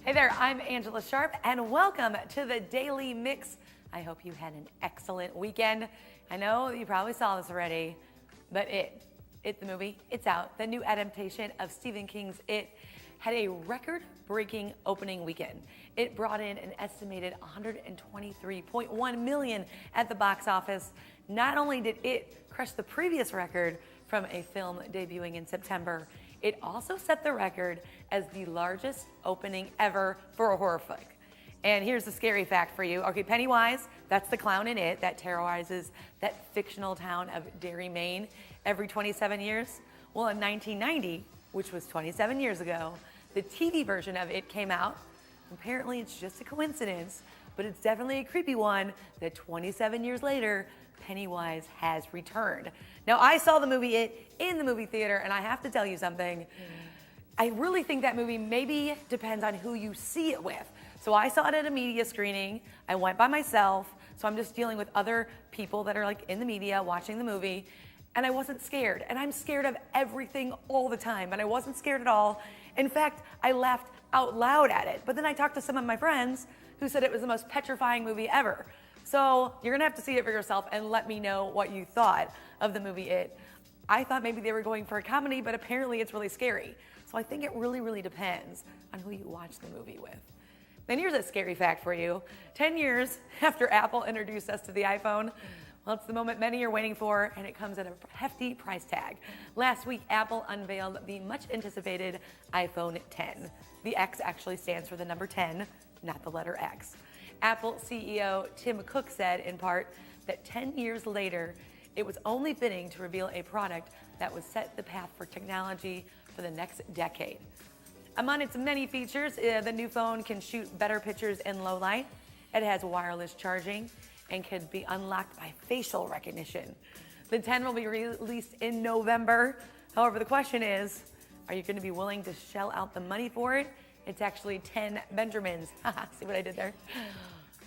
Hey there, I'm Angella Sharpe, and welcome to the Daily Mix. I hope you had an excellent weekend. I know you probably saw this already, but It the movie, it's out. The new adaptation of Stephen King's It had a record-breaking opening weekend. It brought in an estimated $123.1 million at the box office. Not only did it crush the previous record from a film debuting in September, it also set the record as the largest opening ever for a horror flick. And here's the scary fact for you. Okay, Pennywise, that's the clown in It that terrorizes that fictional town of Derry, Maine every 27 years. Well, in 1990, which was 27 years ago, the TV version of It came out. Apparently, it's just a coincidence, but it's definitely a creepy one that 27 years later, Pennywise has returned. Now, I saw the movie It in the movie theater, and I have to tell you something. I really think that movie maybe depends on who you see it with. So I saw it at a media screening. I went by myself, so I'm just dealing with other people that are like in the media watching the movie, and I wasn't scared. And I'm scared of everything all the time, but I wasn't scared at all. In fact, I laughed out loud at it. But then I talked to some of my friends who said it was the most petrifying movie ever. So you're gonna have to see it for yourself and let me know what you thought of the movie It. I thought maybe they were going for a comedy, but apparently it's really scary. So I think it really depends on who you watch the movie with. Then here's a scary fact for you. 10 years after Apple introduced us to the iPhone, well, it's the moment many are waiting for, and it comes at a hefty price tag. Last week, Apple unveiled the much anticipated iPhone 10. The X actually stands for the number 10, not the letter X. Apple CEO Tim Cook said, in part, that 10 years later, it was only fitting to reveal a product that would set the path for technology for the next decade. Among its many features, the new phone can shoot better pictures in low light. It has wireless charging and can be unlocked by facial recognition. The 10 will be released in November. However, the question is, are you going to be willing to shell out the money for it? It's actually 10 Benjamins. See what I did there?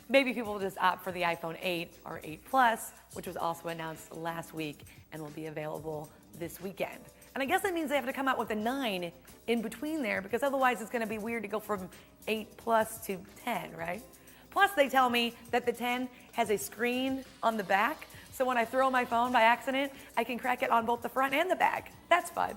Maybe people will just opt for the iPhone 8 or 8 Plus, which was also announced last week and will be available this weekend. And I guess that means they have to come out with a 9 in between there, because otherwise it's going to be weird to go from 8 Plus to 10, right? Plus, they tell me that the 10 has a screen on the back, so when I throw my phone by accident, I can crack it on both the front and the back. That's fun.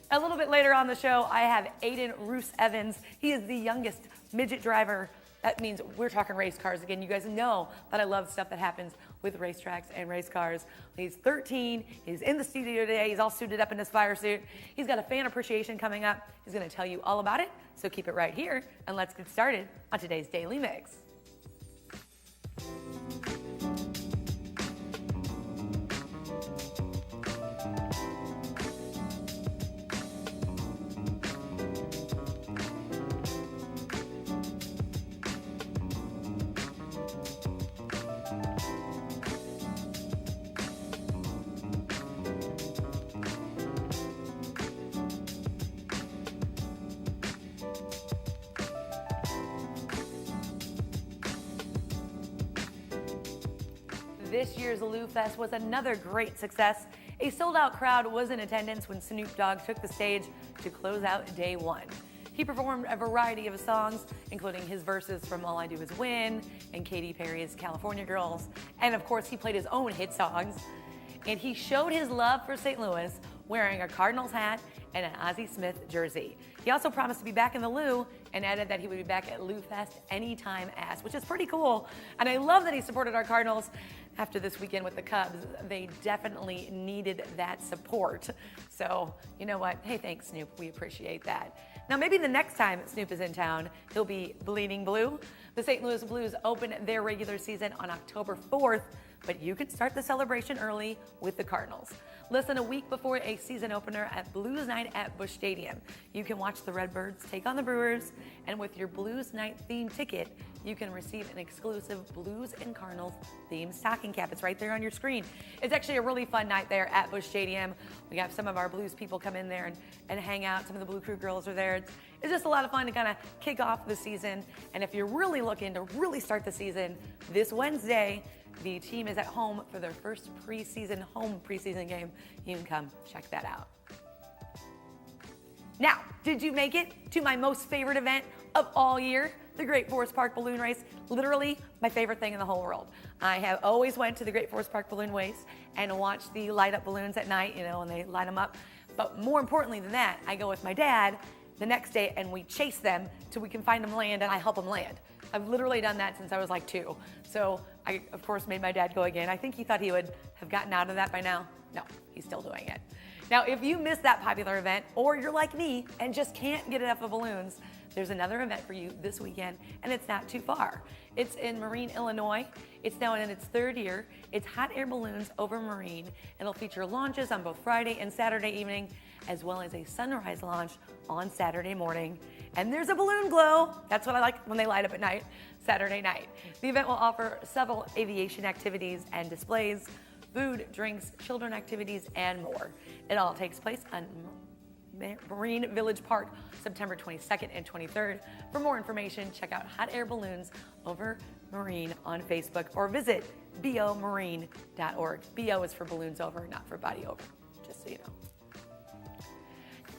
A little bit later on the show, I have Aidan RoosEvans. He is the youngest midget driver. That means we're talking race cars again. You guys know that I love stuff that happens with racetracks and race cars. He's 13. He's in the studio today. He's all suited up in his fire suit. He's got a fan appreciation coming up. He's going to tell you all about it. So keep it right here, and let's get started on today's Daily Mix. This year's Lou Fest was another great success. A sold-out crowd was in attendance when Snoop Dogg took the stage to close out day one. He performed a variety of songs, including his verses from All I Do Is Win and Katy Perry's California Girls. And of course, he played his own hit songs. And he showed his love for St. Louis wearing a Cardinals hat and an Ozzie Smith jersey. He also promised to be back in the Lou and added that he would be back at Lou Fest anytime asked, which is pretty cool. And I love that he supported our Cardinals after this weekend with the Cubs. They definitely needed that support. So, you know what? Hey, thanks, Snoop. We appreciate that. Now, maybe the next time Snoop is in town, he'll be bleeding blue. The St. Louis Blues open their regular season on October 4th, but you can start the celebration early with the Cardinals. Less than a week before a season opener at Blues Night at Busch Stadium, you can watch the Redbirds take on the Brewers, and with your Blues Night themed ticket, you can receive an exclusive Blues and Cardinals themed stocking cap. It's right there on your screen. It's actually a really fun night there at Busch Stadium. We have some of our Blues people come in there and hang out. Some of the Blue Crew girls are there. It's just a lot of fun to kind of kick off the season. And if you're really looking to really start the season, this Wednesday, the team is at home for their first home preseason game. You can come check that out. Now, Did you make it to my most favorite event of all year? The Great Forest Park Balloon Race, literally my favorite thing in the whole world. I have always went to the Great Forest Park Balloon Race and watched the light up balloons at night, when they light them up. But more importantly than that, I go with my dad the next day and we chase them till we can find them land and I help them land. I've literally done that since I was like 2. So I, of course, made my dad go again. I think he thought he would have gotten out of that by now. No, he's still doing it. Now, if you missed that popular event, or you're like me and just can't get enough of balloons, there's another event for you this weekend, and it's not too far. It's in Marine, Illinois. It's now in its 3rd year. It's Hot Air Balloons over Marine, and it'll feature launches on both Friday and Saturday evening, as well as a sunrise launch on Saturday morning. And there's a balloon glow. That's what I like when they light up at night, Saturday night. The event will offer several aviation activities and displays, food, drinks, children activities, and more. It all takes place on Marine Village Park, September 22nd and 23rd. For more information, check out Hot Air Balloons over Marine on Facebook or visit bomarine.org. BO is for balloons over, not for body over, just so you know.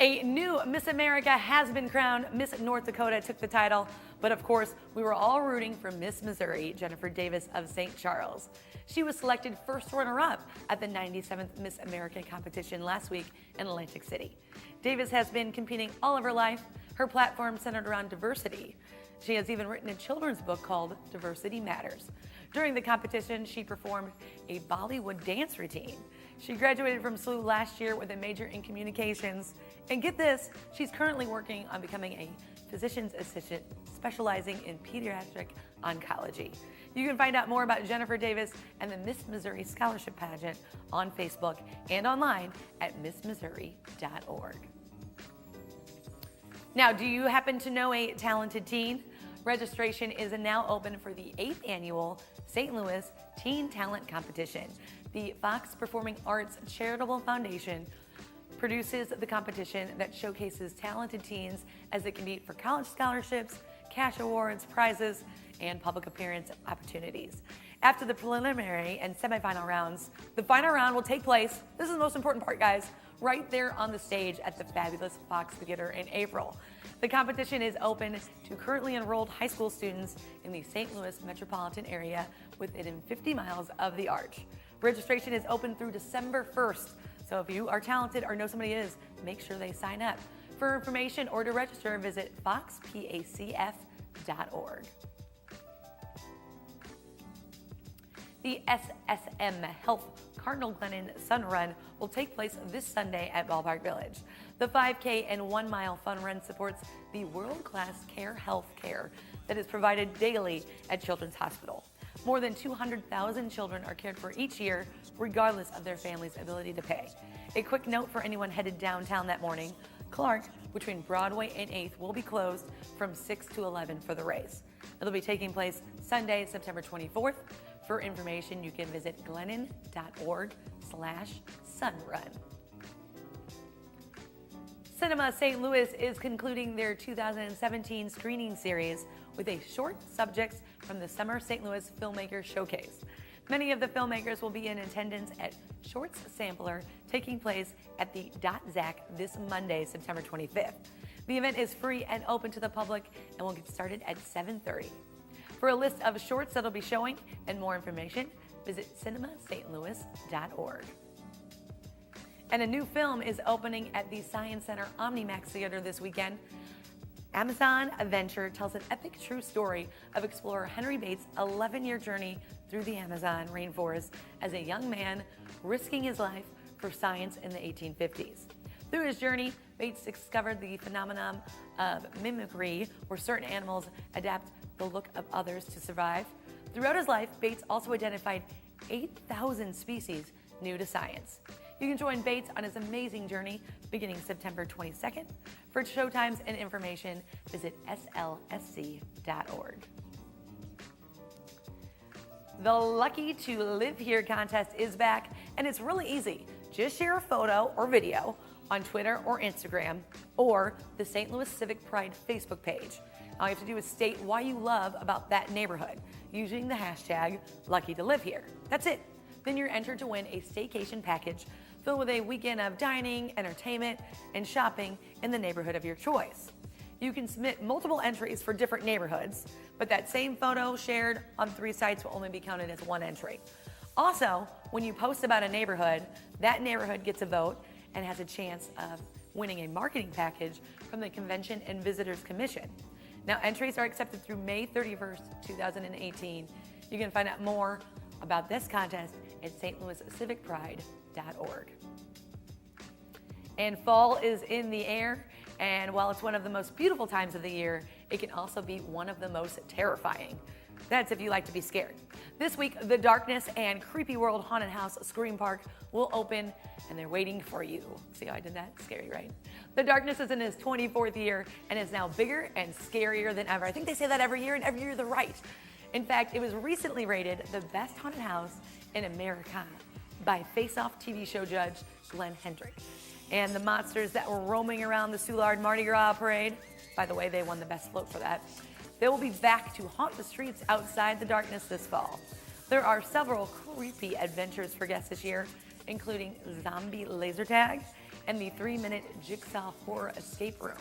A new Miss America has been crowned. Miss North Dakota took the title, but of course, we were all rooting for Miss Missouri, Jennifer Davis of St. Charles. She was selected first runner-up at the 97th Miss America competition last week in Atlantic City. Davis has been competing all of her life. Her platform centered around diversity. She has even written a children's book called Diversity Matters. During the competition, she performed a Bollywood dance routine. She graduated from SLU last year with a major in communications. And get this, she's currently working on becoming a physician's assistant specializing in pediatric oncology. You can find out more about Jennifer Davis and the Miss Missouri Scholarship Pageant on Facebook and online at missmissouri.org. Now, do you happen to know a talented teen? Registration is now open for the 8th annual St. Louis Teen Talent Competition. The Fox Performing Arts Charitable Foundation produces the competition that showcases talented teens as they compete for college scholarships, cash awards, prizes, and public appearance opportunities. After the preliminary and semifinal rounds, the final round will take place, this is the most important part, guys, right there on the stage at the fabulous Fox Theater in April. The competition is open to currently enrolled high school students in the St. Louis metropolitan area within 50 miles of the Arch. Registration is open through December 1st, so if you are talented or know somebody is, make sure they sign up. For information or to register, visit foxpacf.org. The SSM Health Cardinal Glennon Sun Run will take place this Sunday at Ballpark Village. The 5K and 1 mile fun run supports the world-class health care that is provided daily at Children's Hospital. More than 200,000 children are cared for each year, regardless of their family's ability to pay. A quick note for anyone headed downtown that morning, Clark, between Broadway and 8th, will be closed from 6 to 11 for the race. It'll be taking place Sunday, September 24th. For information, you can visit glennon.org/sunrun. Cinema St. Louis is concluding their 2017 screening series with a short subjects from the Summer St. Louis Filmmaker Showcase. Many of the filmmakers will be in attendance at Shorts Sampler, taking place at the .Zac this Monday, September 25th. The event is free and open to the public and will get started at 7:30. For a list of shorts that'll be showing and more information, visit cinemastlouis.org. And a new film is opening at the Science Center OmniMax Theater this weekend. Amazon Adventure tells an epic true story of explorer Henry Bates' 11-year journey through the Amazon rainforest as a young man risking his life for science in the 1850s. Through his journey, Bates discovered the phenomenon of mimicry, where certain animals adapt the look of others to survive. Throughout his life, Bates also identified 8,000 species new to science. You can join Bates on his amazing journey beginning September 22nd. For showtimes and information, visit slsc.org. The Lucky to Live Here contest is back, and it's really easy. Just share a photo or video on Twitter or Instagram or the St. Louis Civic Pride Facebook page. All you have to do is state why you love about that neighborhood using the hashtag Lucky to Live Here. That's it. Then you're entered to win a staycation package filled with a weekend of dining, entertainment, and shopping in the neighborhood of your choice. You can submit multiple entries for different neighborhoods, but that same photo shared on 3 sites will only be counted as 1 entry. Also, when you post about a neighborhood, that neighborhood gets a vote and has a chance of winning a marketing package from the Convention and Visitors Commission. Now, entries are accepted through May 31st, 2018. You can find out more about this contest at stlouiscivicpride.org. And fall is in the air, and while it's one of the most beautiful times of the year, it can also be one of the most terrifying. That's if you like to be scared. This week, the Darkness and Creepy World Haunted House Scream Park will open, and they're waiting for you. See how I did that? Scary, right? The Darkness is in its 24th year and is now bigger and scarier than ever. I think they say that every year, and every year they're right. In fact, it was recently rated the best haunted house in America by Face Off TV show judge Glenn Hendrick. And the monsters that were roaming around the Soulard Mardi Gras parade, by the way, they won the best float for that, they will be back to haunt the streets outside the Darkness this fall. There are several creepy adventures for guests this year, including zombie laser tag and the 3-minute jigsaw horror escape room.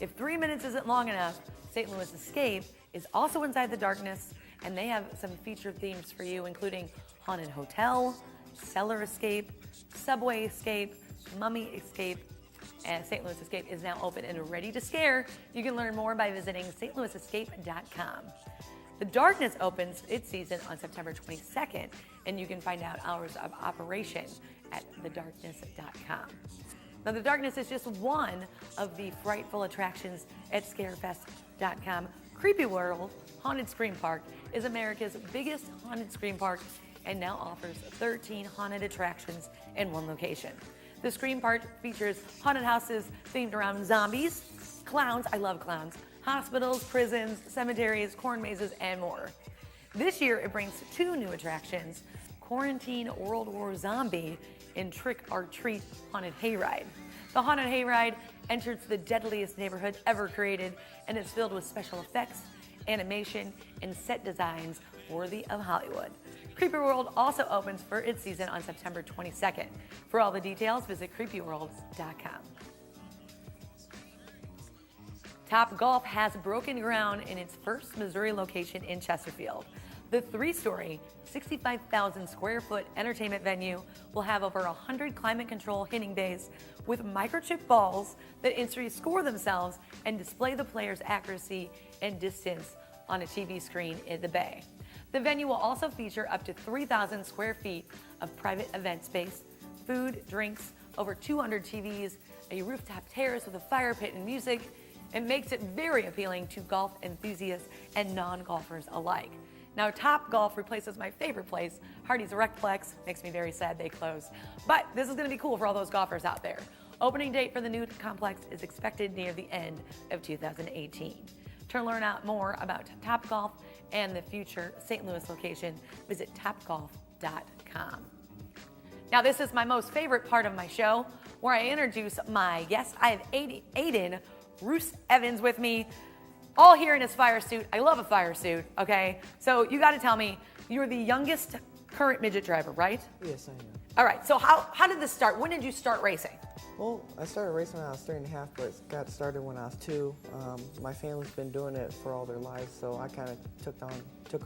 If 3 minutes isn't long enough, St. Louis Escape is also inside the Darkness, and they have some featured themes for you, including haunted hotel, cellar escape, subway escape, mummy escape, and St. Louis Escape is now open and ready to scare. You can learn more by visiting stlouisescape.com. The Darkness opens its season on September 22nd, and you can find out hours of operation at thedarkness.com. Now, the Darkness is just one of the frightful attractions at scarefest.com. Creepy World Haunted Scream Park is America's biggest haunted scream park and now offers 13 haunted attractions in one location. The Scream Park features haunted houses themed around zombies, clowns, I love clowns, hospitals, prisons, cemeteries, corn mazes, and more. This year, it brings 2 new attractions, Quarantine World War Zombie and Trick or Treat Haunted Hayride. The Haunted Hayride enters the deadliest neighborhood ever created and is filled with special effects, animation, and set designs worthy of Hollywood. Creepy World also opens for its season on September 22nd. For all the details, visit creepyworld.com. Top Golf has broken ground in its first Missouri location in Chesterfield. The 3-story, 65,000 square foot entertainment venue will have over 100 climate control hitting bays with microchip balls that instantly score themselves and display the player's accuracy and distance on a TV screen in the bay. The venue will also feature up to 3,000 square feet of private event space, food, drinks, over 200 TVs, a rooftop terrace with a fire pit and music. It makes it very appealing to golf enthusiasts and non-golfers alike. Now, Top Golf replaces my favorite place, Hardee's Recplex. Makes me very sad they closed. But this is going to be cool for all those golfers out there. Opening date for the new complex is expected near the end of 2018. To learn out more about Top Golf and the future St. Louis location, visit topgolf.com. Now, this is my most favorite part of my show, where I introduce my guest. I have Aidan RoosEvans with me, all here in his fire suit. I love a fire suit, okay? So you got to tell me, you're the youngest current midget driver, right? Yes, I am. All right, so how did this start? When did you start racing? Well, I started racing when I was 3.5, but got started when I was 2. My family's been doing it for all their lives, so I kind of took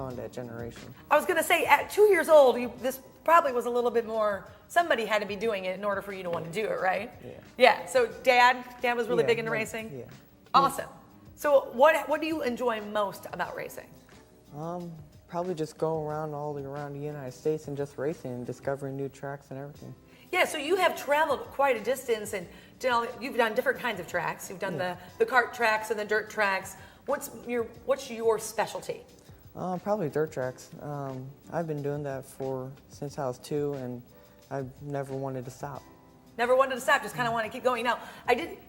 on that generation. I was going to say, at 2 years old, this probably was a little bit more, somebody had to be doing it in order for you to want to do it, right? Yeah. Yeah, so dad was really big into racing? Yeah. Awesome. So what do you enjoy most about racing? Probably just going around around the United States and just racing and discovering new tracks and everything. Yeah, so you have traveled quite a distance and you've done different kinds of tracks. You've done the kart tracks and the dirt tracks. What's your specialty? Probably dirt tracks. I've been doing that since I was 2, and I've never wanted to stop. Never wanted to stop, just kind of want to keep going. Now,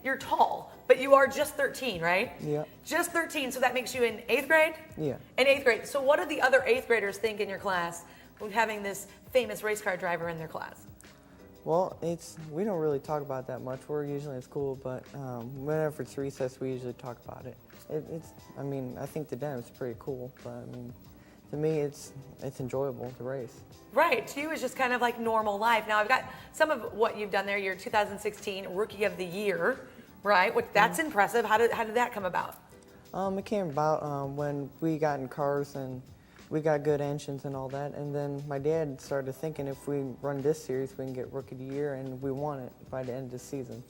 you're tall, but you are just 13, right? Yeah. Just 13, so that makes you in 8th grade? Yeah. In 8th grade. So what do the other 8th graders think in your class with having this famous race car driver in their class? Well, we don't really talk about that much. We're usually in school, but whenever it's recess, we usually talk about it. I think to them it's pretty cool, but to me, it's enjoyable to race. Right, to you it's just kind of like normal life. Now I've got some of what you've done there. You're 2016 Rookie of the Year, right? Which that's impressive. How did that come about? It came about when we got in cars and we got good engines and all that. And then my dad started thinking if we run this series, we can get Rookie of the Year, and we won it by the end of the season.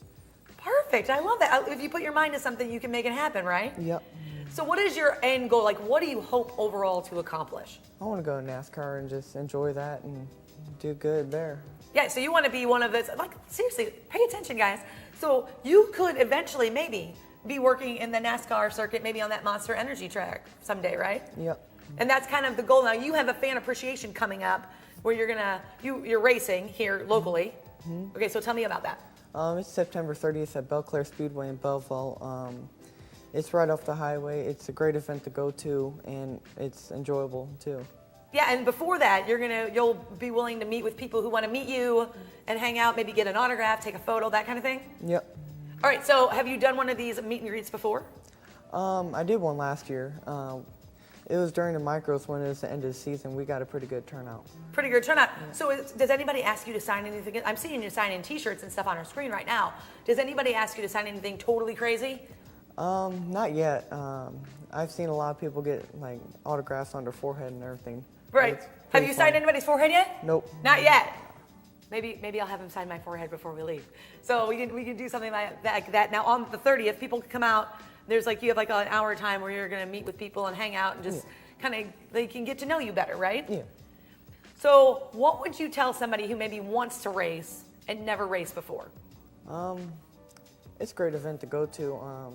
Perfect. I love that. If you put your mind to something, you can make it happen, right? Yep. So what is your end goal? Like, what do you hope overall to accomplish? I want to go to NASCAR and just enjoy that and do good there. Yeah, so you want to be one of those, like, seriously, pay attention, guys. So you could eventually maybe be working in the NASCAR circuit, maybe on that Monster Energy track someday, right? Yep. And that's kind of the goal. Now, you have a fan appreciation coming up where you're racing here locally. Mm-hmm. Okay, so tell me about that. It's September 30th at Belle-Clair Speedway in Belleville. It's right off the highway. It's a great event to go to, and it's enjoyable too. Yeah, and before that, you'll be willing to meet with people who want to meet you and hang out, maybe get an autograph, take a photo, that kind of thing? Yep. All right, so have you done one of these meet and greets before? I did one last year. It was during the micros when it was the end of the season. We got a pretty good turnout. Pretty good turnout. Yeah. So does anybody ask you to sign anything? I'm seeing you sign in t-shirts and stuff on our screen right now. Does anybody ask you to sign anything totally crazy? Not yet. I've seen a lot of people get like autographs on their forehead and everything. Right. Have you signed anybody's forehead yet? Nope. Not yet. Maybe I'll have him sign my forehead before we leave. So we can do something like that. Now on the 30th, people can come out. You have like an hour time where you're going to meet with people and hang out and just kind of, they can get to know you better, right? Yeah. So what would you tell somebody who maybe wants to race and never raced before? It's a great event to go to.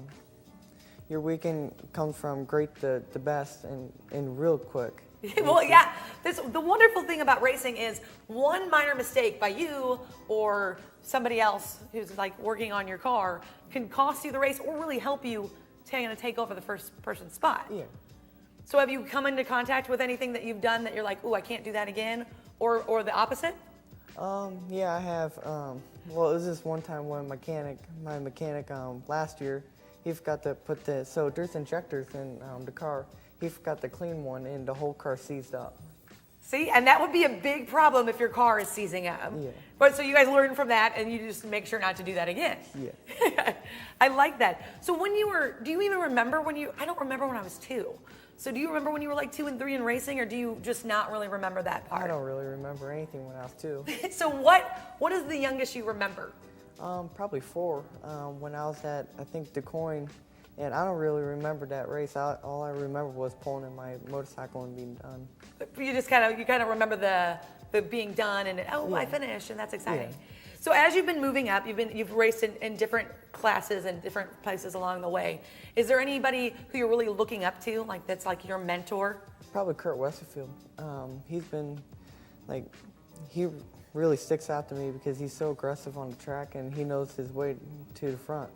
Your weekend comes from great to best and real quick. Well, yeah. The wonderful thing about racing is one minor mistake by you or somebody else who's like working on your car can cost you the race or really help you take over the first person spot. Yeah. So have you come into contact with anything that you've done that you're like, ooh, I can't do that again, or the opposite? Yeah, I have. Well, it was this one time when my mechanic last year, he forgot to put there's injectors in the car. He forgot to clean one and the whole car seized up. See, and that would be a big problem if your car is seizing up. Yeah. But so you guys learn from that and you just make sure not to do that again. Yeah. I like that. So do you even remember I don't remember when I was 2. So do you remember when you were like 2 and 3 in racing, or do you just not really remember that part? I don't really remember anything when I was 2. So what is the youngest you remember? Probably 4. When I was at, I think, DuQuoin, and I don't really remember that race. All I remember was pulling in my motorcycle and being done. You kind of remember the being done and I finished, and that's exciting. Yeah. So as you've been moving up, you've raced in different classes and different places along the way. Is there anybody who you're really looking up to, like that's like your mentor? Probably Kurt Westerfield. He's been he really sticks out to me because he's so aggressive on the track and he knows his way to the front.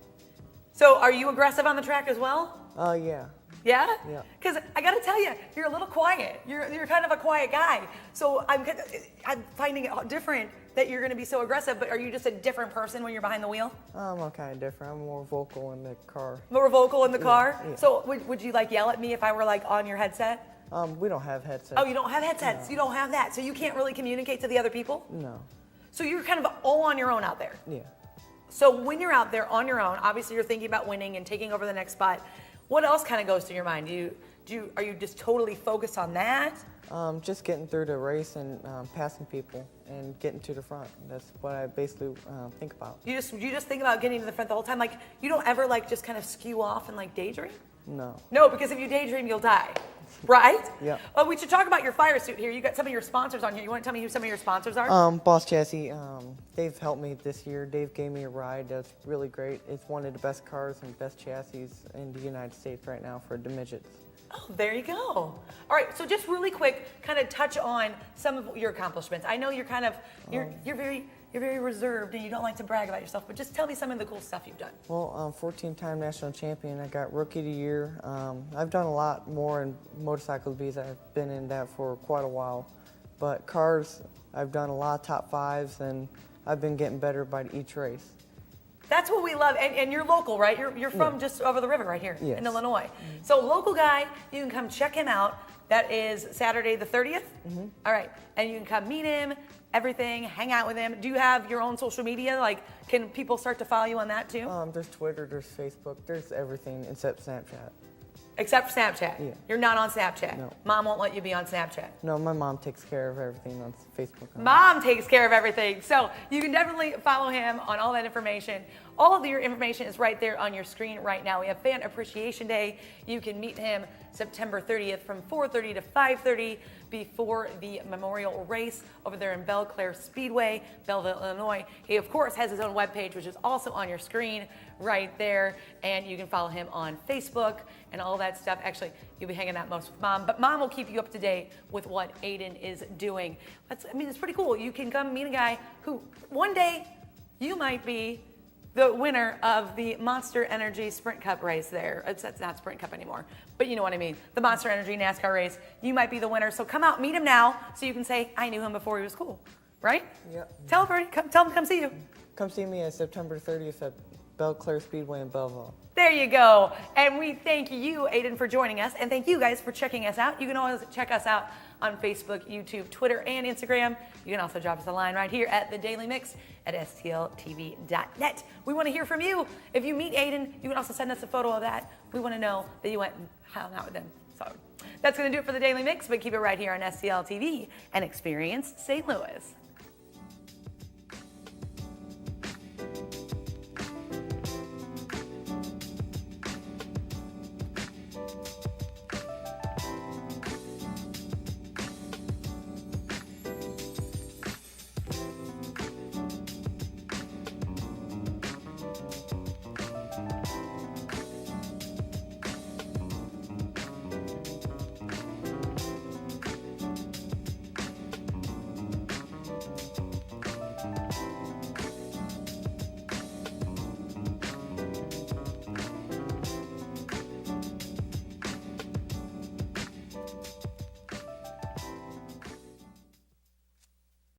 So are you aggressive on the track as well? Yeah. Yeah? Yeah. Because I got to tell you, you're a little quiet. You're kind of a quiet guy. So I'm finding it different that you're going to be so aggressive, but are you just a different person when you're behind the wheel? I'm kind of different. I'm more vocal in the car. More vocal in the car? Yeah. So would you like yell at me if I were like on your headset? We don't have headsets. Oh, you don't have headsets? No. You don't have that. So you can't really communicate to the other people? No. So you're kind of all on your own out there? Yeah. So when you're out there on your own, obviously you're thinking about winning and taking over the next spot. What else kind of goes through your mind? Are you just totally focused on that? Just getting through the race and passing people and getting to the front. That's what I basically think about. You just think about getting to the front the whole time. Like you don't ever like just kind of skew off and like daydream? No. No, because if you daydream, you'll die. Right? Yeah. Oh, we should talk about your fire suit here. You got some of your sponsors on here. You want to tell me who some of your sponsors are? Boss Chassis. They've helped me this year. Dave gave me a ride. That's really great. It's one of the best cars and best chassis in the United States right now for the midgets. Oh, there you go. All right, so just really quick, kind of touch on some of your accomplishments. I know you're very reserved and you don't like to brag about yourself, but just tell me some of the cool stuff you've done. Well, 14-time national champion. I got Rookie of the Year. I've done a lot more in motorcycles because I've been in that for quite a while. But cars, I've done a lot of top 5s, and I've been getting better by each race. That's what we love, and you're local, right? You're from just over the river right here in Illinois. So local guy, you can come check him out. That is Saturday the 30th? All right. And you can come meet him, everything, hang out with him. Do you have your own social media? Like, can people start to follow you on that too? There's Twitter, there's Facebook, there's everything except Snapchat. Except for Snapchat. Yeah. You're not on Snapchat. No. Mom won't let you be on Snapchat. No, my mom takes care of everything on Facebook. Mom takes care of everything. So you can definitely follow him on all that information. All of your information is right there on your screen right now. We have Fan Appreciation Day. You can meet him September 30th from 4:30 to 5:30 before the memorial race over there in Belle-Clair Speedway, Belleville, Illinois. He, of course, has his own webpage, which is also on your screen right there. And you can follow him on Facebook and all that stuff. Actually, you'll be hanging out most with Mom, but Mom will keep you up to date with what Aidan is doing. It's pretty cool. You can come meet a guy who one day you might be the winner of the Monster Energy Sprint Cup race there. It's not Sprint Cup anymore, but you know what I mean. The Monster Energy NASCAR race. You might be the winner. So come out, meet him now so you can say, I knew him before he was cool, right? Yep. Tell him to come see you. Come see me on September 30th at Belle-Clair Speedway in Belleville. There you go. And we thank you, Aidan, for joining us. And thank you guys for checking us out. You can always check us out on Facebook, YouTube, Twitter, and Instagram. You can also drop us a line right here at the Daily Mix at stltv.net. We want to hear from you. If you meet Aidan, you can also send us a photo of that. We want to know that you went and hung out with him. So that's going to do it for the Daily Mix, but keep it right here on STL TV and experience St. Louis.